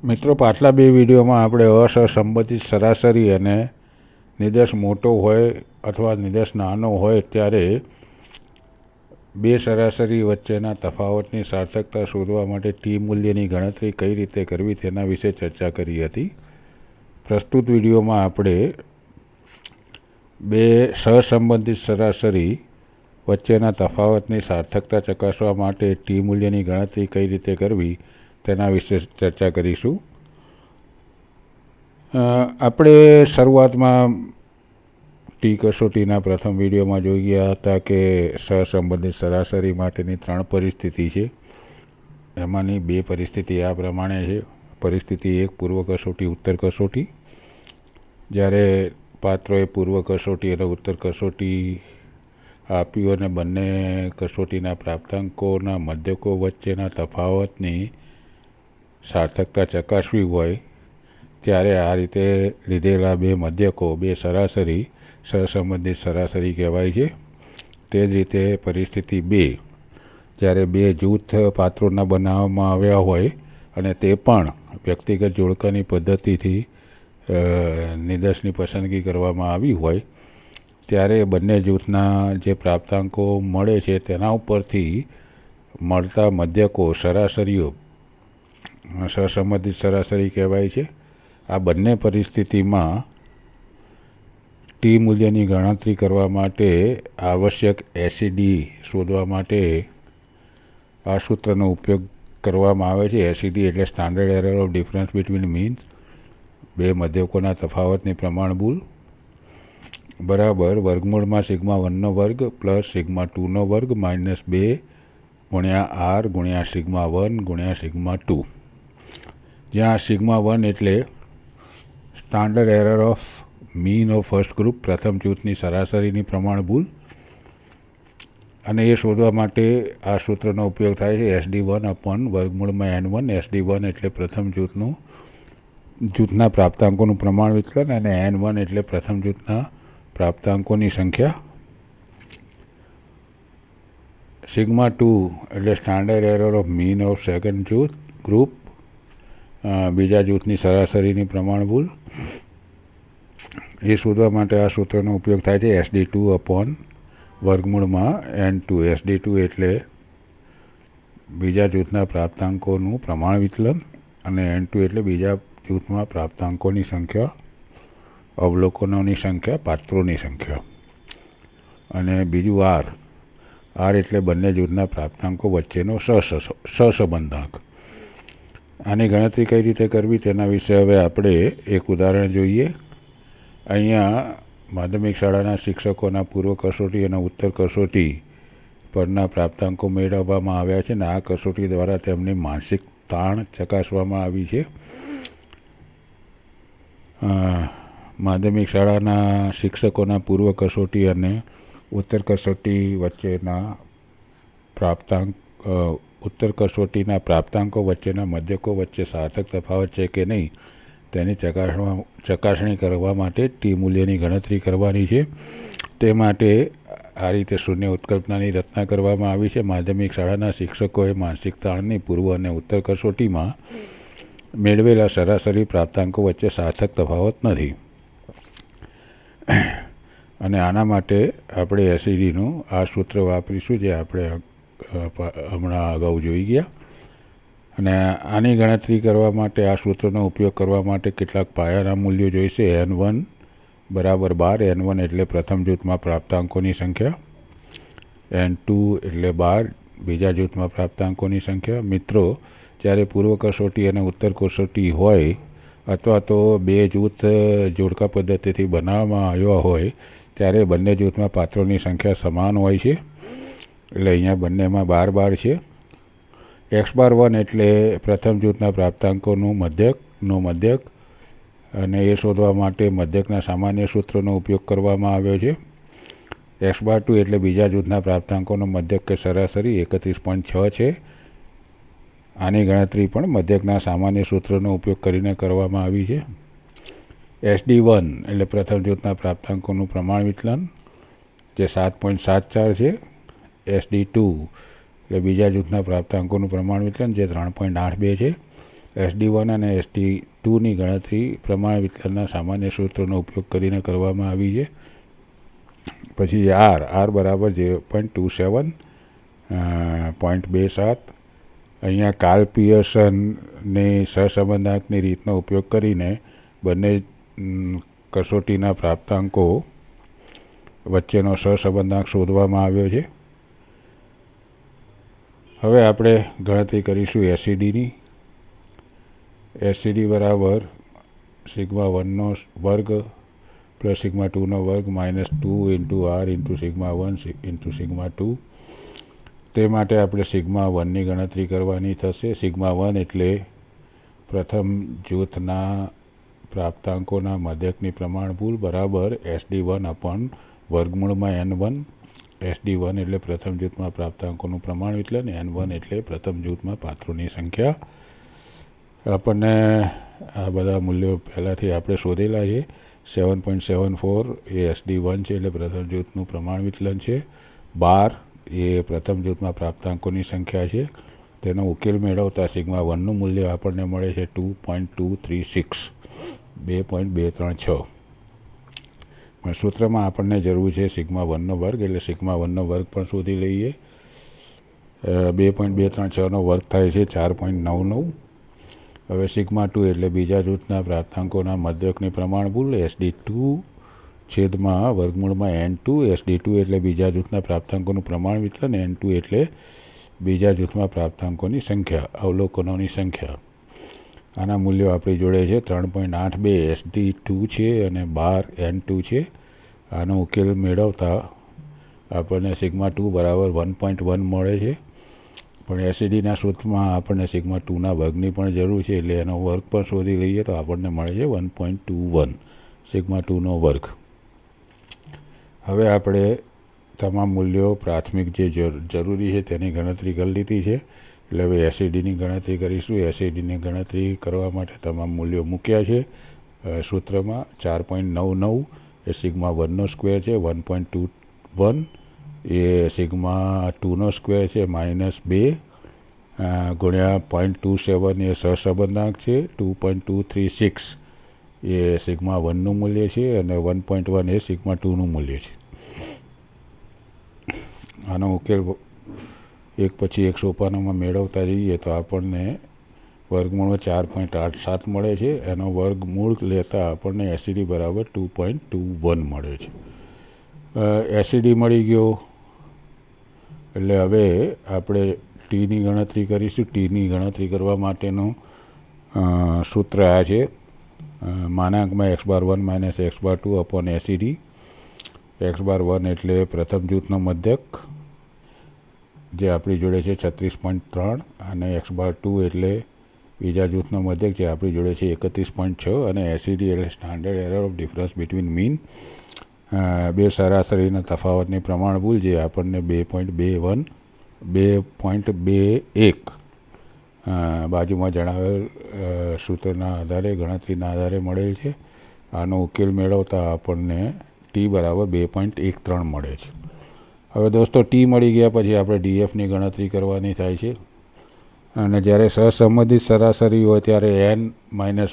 મિત્રો, પાછલા બે વિડીયોમાં આપણે અસહસંબંધિત સરાસરી અને નિર્દેશ મોટો હોય અથવા નિર્દેશ નાનો હોય ત્યારે બે સરાસરી વચ્ચેના તફાવતની સાર્થકતા શોધવા માટે ટી મૂલ્યની ગણતરી કઈ રીતે કરવી તેના વિશે ચર્ચા કરી હતી. પ્રસ્તુત વિડીયોમાં આપણે બે સહસંબંધિત સરાસરી વચ્ચેના તફાવતની સાર્થકતા ચકાસવા માટે ટી મૂલ્યની ગણતરી કઈ રીતે કરવી તેના વિશે ચર્ચા કરીશું. આપણે શરૂઆતમાં ટી કસોટીના પ્રથમ વિડીયોમાં જોઈ ગયા હતા કે સહસંબંધિત સરાસરી માટેની 3 પરિસ્થિતિ છે. એમાંની 2 પરિસ્થિતિ આ પ્રમાણે છે. પરિસ્થિતિ 1 પૂર્વ કસોટી ઉત્તર કસોટી. જ્યારે પાત્રોએ પૂર્વ કસોટી અને ઉત્તર કસોટી આપ્યું અને બંને કસોટીના પ્રાપ્તાંકોના મધ્યકો વચ્ચેના તફાવતની સાર્થકતા ચકાસવી હોય ત્યારે આ રીતે લીધેલા 2 મધ્યકો, 2 સરાસરી સહસંબંધિત સરાસરી કહેવાય છે. તે જ રીતે પરિસ્થિતિ 2, જ્યારે 2 જૂથ પાત્રોના બનાવવામાં આવ્યા હોય અને તે પણ વ્યક્તિગત જોડકાની પદ્ધતિથી નિર્દેશની પસંદગી કરવામાં આવી હોય ત્યારે બંને જૂથના જે પ્રાપ્તાંકો મળે છે તેના ઉપરથી મળતા મધ્યકો સરાસરીઓ સહસંબંધિત સરાસરી કહેવાય છે. આ બંને પરિસ્થિતિમાં ટી મૂલ્યની ગણતરી કરવા માટે આવશ્યક એસઈડી શોધવા માટે આ સૂત્રનો ઉપયોગ કરવામાં આવે છે. એસઈડી એટલે standard error of difference between means, 2 મધ્યકોના તફાવતની પ્રમાણભૂલ, બરાબર વર્ગમૂળમાં σ1નો વર્ગ પ્લસ σ2નો વર્ગ માઇનસ 2 ગુણ્યા r ગુણ્યા σ1 ગુણ્યા σ2. જ્યાં σ1 એટલે standard error of mean of first group, પ્રથમ જૂથની સરાસરીની પ્રમાણભૂલ, અને એ શોધવા માટે આ સૂત્રનો ઉપયોગ થાય છે. SD1 અપોન વર્ગમૂળમાં n1. SD1 એટલે પ્રથમ જૂથના પ્રાપ્તાંકોનું પ્રમાણ વિચલન અને n1 એટલે પ્રથમ જૂથના પ્રાપ્તાંકોની સંખ્યા. σ2 એટલે standard error of mean of second જૂથ ગ્રુપ, બીજા જૂથની સરાસરીની પ્રમાણભૂલ. એ શોધવા માટે આ સૂત્રનો ઉપયોગ થાય છે. SD2 અપોન વર્ગમૂળમાં n2. SD2 એટલે બીજા જૂથના પ્રાપ્તાંકોનું પ્રમાણ વિચલન અને n2 એટલે બીજા જૂથમાં પ્રાપ્તાંકોની સંખ્યા, અવલોકનોની સંખ્યા, પાત્રોની સંખ્યા. અને બીજું r એટલે બંને જૂથના પ્રાપ્તાંકો વચ્ચેનો સહસંબંધાંક. આની ગણતરી કઈ રીતે કરવી તેના વિશે હવે આપણે એક ઉદાહરણ જોઈએ. અહીંયા માધ્યમિક શાળાના શિક્ષકોના પૂર્વ કસોટી અને ઉત્તર કસોટી પરના પ્રાપ્તાંકો મેળવવામાં આવ્યા છે અને આ કસોટી દ્વારા તેમની માનસિક તાણ ચકાસવામાં આવી છે. માધ્યમિક શાળાના શિક્ષકોના પૂર્વ કસોટી અને ઉત્તર કસોટી વચ્ચેના ઉત્તર કસોટીના પ્રાપ્તાંકો વચ્ચેના મધ્યકો વચ્ચે સાર્થક તફાવત છે કે નહીં તેની ચકાસણી કરવા માટે ટી મૂલ્યની ગણતરી કરવાની છે. તે માટે આ રીતે શૂન્ય ઉત્કલ્પનાની રચના કરવામાં આવી છે. માધ્યમિક શાળાના શિક્ષકોએ માનસિક તાણની પૂર્વ અને ઉત્તર કસોટીમાં મેળવેલા સરાસરી પ્રાપ્તાંકો વચ્ચે સાર્થક તફાવત નથી અને આના માટે આપણે એસઈડીનું આ સૂત્ર વાપરીશું જે આપણે હમણાં અગાઉ જોઈ ગયા. અને આની ગણતરી કરવા માટે આ સૂત્રનો ઉપયોગ કરવા માટે કેટલાક પાયાના મૂલ્યો જોઈશે. n1 બરાબર 12. n1 એટલે પ્રથમ જૂથમાં પ્રાપ્તાંકોની સંખ્યા, n2 એટલે 12 બીજા જૂથમાં પ્રાપ્તાંકોની સંખ્યા. મિત્રો, જ્યારે પૂર્વ કસોટી અને ઉત્તર કસોટી હોય અથવા તો 2 જૂથ જોડકા પદ્ધતિથી બનાવવામાં આવ્યા હોય ત્યારે બંને જૂથમાં પાત્રોની સંખ્યા સમાન હોય છે. એટલે અહીંયા બંનેમાં 12 છે. x1 એટલે પ્રથમ જૂથના પ્રાપ્તાંકોનું મધ્યક અને એ શોધવા માટે મધ્યકના સામાન્ય સૂત્રનો ઉપયોગ કરવામાં આવ્યો છે. x2 એટલે બીજા જૂથના પ્રાપ્તાંકોનો મધ્યક કે સરાસરી 31.6 છે. આની ગણતરી પણ મધ્યકના સામાન્ય સૂત્રનો ઉપયોગ કરીને કરવામાં આવી છે. SD1 એટલે પ્રથમ જૂથના પ્રાપ્તાંકોનું પ્રમાણ વિચલન જે 7.74 છે. SD2 એટલે બીજા જૂથના પ્રાપ્તાંકોનું પ્રમાણ વિચલન જે 3.82 છે. SD1 અને SD2ની ગણતરી પ્રમાણ વિચલનના સામાન્ય સૂત્રનો ઉપયોગ કરીને કરવામાં આવી છે. પછી R બરાબર 0.27, 0.27. અહીંયા કાર્લ પિયર્સનની સહસંબંધાંકની રીતનો ઉપયોગ કરીને બંને કસોટીના પ્રાપ્તાંકો વચ્ચેનો સહસંબંધાંક શોધવામાં આવ્યો છે. હવે આપણે ગણતરી કરીશું એસસીડીની. એસસીડી બરાબર σ1નો વર્ગ પ્લસ σ2નો વર્ગ માઇનસ 2 × R × σ1 × σ2. તે માટે આપણે σ1ની ગણતરી કરવાની થશે. σ1 એટલે પ્રથમ જૂથના પ્રાપ્તાંકોના મધ્યકની પ્રમાણભૂલ બરાબર SD1 વર્ગમૂળમાં N1. SD1 એટલે પ્રથમ જૂથમાં પ્રાપ્તાંકોનું પ્રમાણ વિચલન, N1 એટલે પ્રથમ જૂથમાં પાત્રોની સંખ્યા. આપણને આ બધા મૂલ્યો પહેલાંથી આપણે શોધેલા છે. 7.74 એ SD1 છે એટલે પ્રથમ જૂથનું પ્રમાણ વિચલન છે. 12 એ પ્રથમ જૂથમાં પ્રાપ્તાંકોની સંખ્યા છે. તેનો ઉકેલ મેળવતા σ1નું મૂલ્ય આપણને મળે છે 2.236, 2.236. પણ સૂત્રમાં આપણને જરૂર છે σ1નો વર્ગ, એટલે σ1નો વર્ગ પણ શોધી લઈએ. 2.236નો વર્ગ થાય છે 4.99. હવે σ2 એટલે બીજા જૂથના પ્રાપ્તાંકોના મધ્યકની પ્રમાણભૂલ SD2 છેદમાં વર્ગમૂળમાં N2. SD2 એટલે બીજા જૂથના પ્રાપ્તાંકોનું પ્રમાણ વિચલન, N2 એટલે બીજા જૂથમાં પ્રાપ્તાંકોની સંખ્યા, અવલોકનોની સંખ્યા. આના મૂલ્યો આપણી જોડે છે 3.82 SD2 છે અને 12 N2 છે. આનો ઉકેલ મેળવતા આપણને σ2 બરાબર 1.1 મળે છે. પણ એસસીડીના સૂત્રમાં આપણને σ2ના વર્ગની પણ જરૂર છે, એટલે એનો વર્ગ પણ શોધી લઈએ તો આપણને મળે છે 1.21, σ2નો વર્ગ. હવે આપણે તમામ મૂલ્યો પ્રાથમિક જે જરૂરી છે તેની ગણતરી કરી લીધી છે. એટલે હવે એસસીડીની ગણતરી કરીશું. એસસીડીની ગણતરી કરવા માટે તમામ મૂલ્યો મૂક્યા છે સૂત્રમાં. 4.99 એ σ1નો સ્ક્વેર છે, 1.21 એ σ2નો સ્ક્વેર છે, -2 ગુણ્યા 0.27 એ સહસંબંધાંક છે, 2.236 એ σ1નું મૂલ્ય છે અને 1.1 એ σ2નું મૂલ્ય છે. આનો ઉકેલ એક પછી એક સોપાનોમાં મેળવતા જઈએ તો આપણને વર્ગમૂળમાં 4.87 મળે છે. એનો વર્ગમૂળ લેતા આપણને એસસીડી બરાબર 2.21 મળે છે. એસસીડી મળી ગયો એટલે હવે આપણે ટીની ગણતરી કરીશું. ટીની ગણતરી કરવા માટેનું સૂત્ર આ છે, માનાંકમાં x⁻1 - x⁻2 એસસીડી. x⁻1 એટલે પ્રથમ જૂથનો મધ્યક જે આપણી જોડે છે 36.3 અને x⁻2 એટલે બીજા જૂથનો મધ્યક જે આપણી જોડે છે 31.6 અને એસસીડી એટલે standard error of difference between mean, બે સરાસરીના તફાવતની પ્રમાણભૂલ જે આપણને 2.21 બાજુમાં જણાવેલ સૂત્રના આધારે ગણતરીના આધારે મળેલ છે. આનો ઉકેલ મેળવતા આપણને ટી બરાબર 2.13 મળે છે. હવે દોસ્તો ટી મળી ગયા પછી આપણે ડીએફની ગણતરી કરવાની થાય છે. અને જ્યારે સહસંબંધિત સરાસરી હોય ત્યારે n-1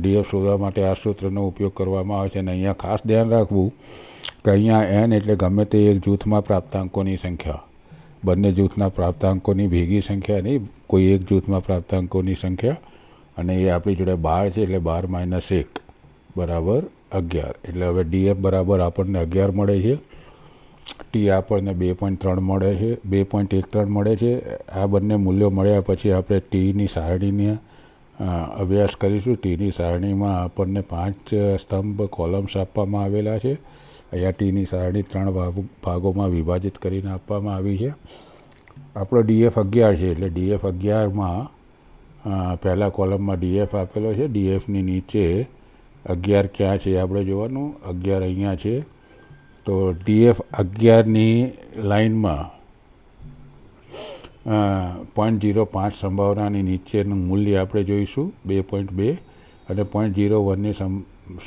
ડીએફ શોધવા માટે આ સૂત્રનો ઉપયોગ કરવામાં આવે છે. અને અહીંયા ખાસ ધ્યાન રાખવું કે અહીંયા n એટલે ગમે તે એક જૂથમાં પ્રાપ્તાંકોની સંખ્યા, બંને જૂથના પ્રાપ્તાંકોની ભેગી સંખ્યા નહીં, કોઈ એક જૂથમાં પ્રાપ્તાંકોની સંખ્યા. અને એ આપણી જોડે 12 છે એટલે 12 - 1 બરાબર 11. એટલે હવે ડીએફ બરાબર આપણને 11 મળે છે. ટી આપણને 2.13 મળે છે, 2.13 મળે છે. આ બંને મૂલ્યો મળ્યા પછી આપણે ટીની સારણીને અભ્યાસ કરીશું. ટીની સારણીમાં આપણને 5 સ્તંભ કોલમ્સ આપવામાં આવેલા છે. અહીંયા ટીની સારણી 3 ભાગોમાં વિભાજિત કરીને આપવામાં આવી છે. આપણો ડીએફ 11 છે એટલે ડીએફ 11માં પહેલા કોલમમાં ડીએફ આપેલો છે. ડીએફની નીચે 11 ક્યાં છે આપણે જોવાનું. 11 અહીંયા છે. તો ડીએફ 11ની લાઇનમાં 0.05 સંભાવનાની નીચેનું મૂલ્ય આપણે જોઈશું 2.2 અને 0.01ની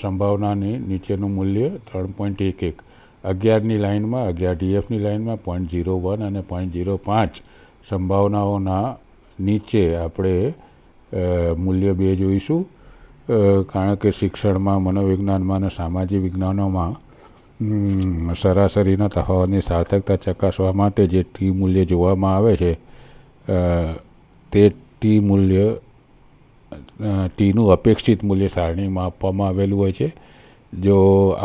સંભાવનાની નીચેનું મૂલ્ય 3.11. 11ની લાઇનમાં 11 ડીએફની લાઇનમાં 0.01 અને 0.05 સંભાવનાઓના નીચે આપણે મૂલ્ય 2 જોઈશું, કારણ કે શિક્ષણમાં, મનોવિજ્ઞાનમાં અને સામાજિક વિજ્ઞાનોમાં સરાસરીના તફાવતની સાર્થકતા ચકાસવા માટે જે ટી મૂલ્ય જોવામાં આવે છે તે ટી મૂલ્ય ટીનું અપેક્ષિત મૂલ્ય સારણીમાં આપવામાં આવેલું હોય છે. જો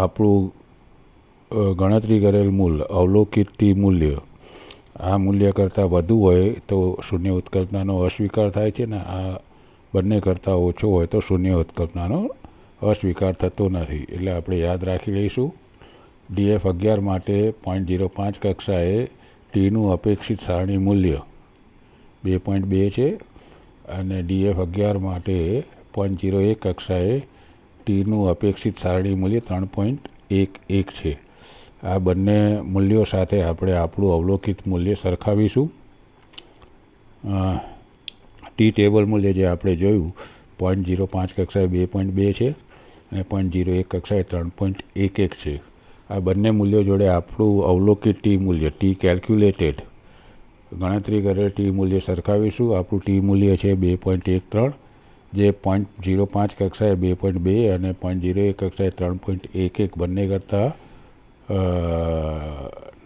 આપણું ગણતરી કરેલ મૂલ્ય, અવલોકિત ટી મૂલ્ય આ મૂલ્ય કરતાં વધુ હોય તો શૂન્ય ઉત્કલ્પનાનો અસ્વીકાર થાય છે ને આ બંને કરતાં ઓછો હોય તો શૂન્ય ઉત્કલ્પનાનો અસ્વીકાર થતો નથી. એટલે આપણે યાદ રાખી લઈશું. DF11 માટે 0.05 કક્ષાએ ટીનું અપેક્ષિત સારણી મૂલ્ય 2.2 છે અને DF11 માટે 0.01 કક્ષાએ ટીનું અપેક્ષિત સારણી મૂલ્ય 3.11 છે. આ બંને મૂલ્યો સાથે આપણે આપણું અવલોકિત મૂલ્ય સરખાવીશું. ટી ટેબલ મૂલ્ય જે આપણે જોયું 0.05 કક્ષાએ 2.2 છે અને 0.01 કક્ષાએ 3.11 છે. આ બંને મૂલ્યો જોડે આપણું અવલોકિત ટી મૂલ્ય, ટી કેલ્ક્યુલેટેડ ગણતરી કરેલ ટી મૂલ્ય સરખાવીશું. આપણું ટી મૂલ્ય છે 2.13, જે 0.05 કક્ષાએ 2.2 અને 0.01 કક્ષાએ 3.11 બંને કરતાં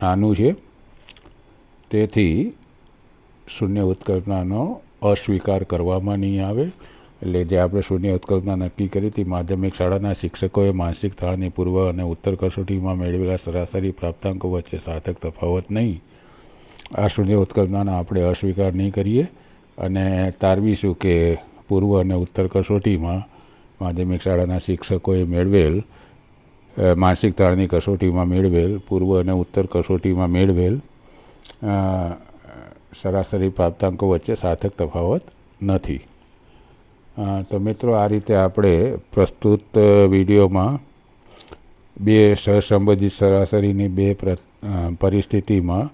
નાનું છે. તેથી શૂન્ય ઉત્કલ્પનાનો અસ્વીકાર કરવામાં નહીં આવે. એટલે જે આપણે શૂન્ય ઉત્કલ્પના નક્કી કરી હતી, માધ્યમિક શાળાના શિક્ષકોએ માનસિક તાણની પૂર્વ અને ઉત્તર કસોટીમાં મેળવેલા સરાસરી પ્રાપ્તાંકો વચ્ચે સાર્થક તફાવત નહીં. આ શૂન્ય ઉત્કલ્પનાનો આપણે અસ્વીકાર નહીં કરીએ અને તારવીશું કે પૂર્વ અને ઉત્તર કસોટીમાં માધ્યમિક શાળાના શિક્ષકોએ મેળવેલ માનસિક તાણની કસોટીમાં મેળવેલ, પૂર્વ અને ઉત્તર કસોટીમાં મેળવેલ સરાસરી પ્રાપ્તાંકો વચ્ચે સાર્થક તફાવત નથી. તો મિત્રો, આ રીતે આપણે પ્રસ્તુત વિડીયોમાં બે સહસંબંધિત સરાસરીની બે પરિસ્થિતિમાં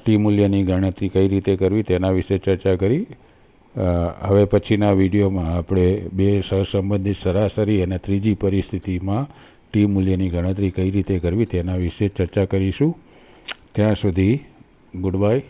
ટી મૂલ્યની ગણતરી કઈ રીતે કરવી તેના વિશે ચર્ચા કરી. હવે પછીના વિડીયોમાં આપણે બે સહસંબંધિત સરાસરી અને ત્રીજી પરિસ્થિતિમાં ટી મૂલ્યની ગણતરી કઈ રીતે કરવી તેના વિશે ચર્ચા કરીશું. ત્યાં સુધી ગુડ બાય.